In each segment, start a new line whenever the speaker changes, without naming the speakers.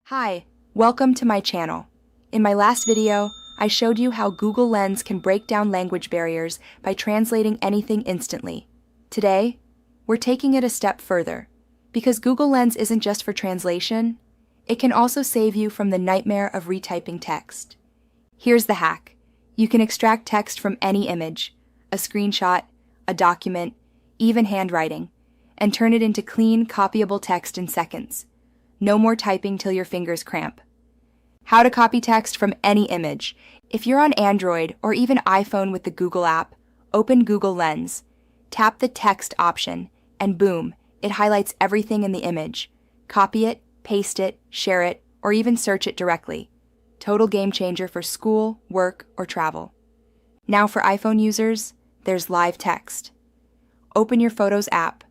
Hi, welcome to my channel. In my last video, I showed you how Google Lens can break down language barriers by translating anything instantly. Today, we're taking it a step further, because Google Lens isn't just for translation, it can also save you from the nightmare of retyping text. Here's the hack. You can extract text from any image, a screenshot, a document, even handwriting, and turn it into clean, copyable text in seconds. No more typing till your fingers cramp. How to copy text from any image. If you're on Android or even iPhone with the Google app, open Google Lens, tap the text option, and boom, it highlights everything in the image. Copy it, paste it, share it, or even search it directly. Total game changer for school, work, or travel. Now for iPhone users, there's live text. Open your Photos app,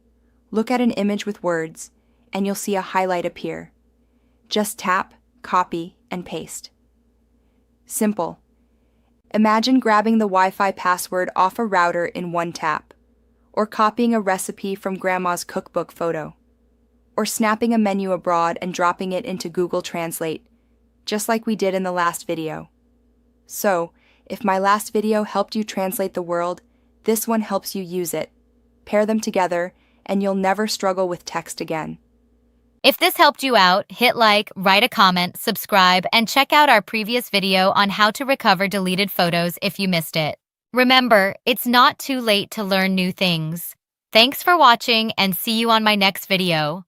look at an image with words, and you'll see a highlight appear. Just tap, copy, and paste. Simple. Imagine grabbing the Wi-Fi password off a router in one tap, or copying a recipe from Grandma's cookbook photo, or snapping a menu abroad and dropping it into Google Translate, just like we did in the last video. So, if my last video helped you translate the world, this one helps you use it. Pair them together, and you'll never struggle with text again.
If this helped you out, hit like, write a comment, subscribe, and check out our previous video on how to recover deleted photos if you missed it. Remember, it's not too late to learn new things. Thanks for watching and see you on my next video.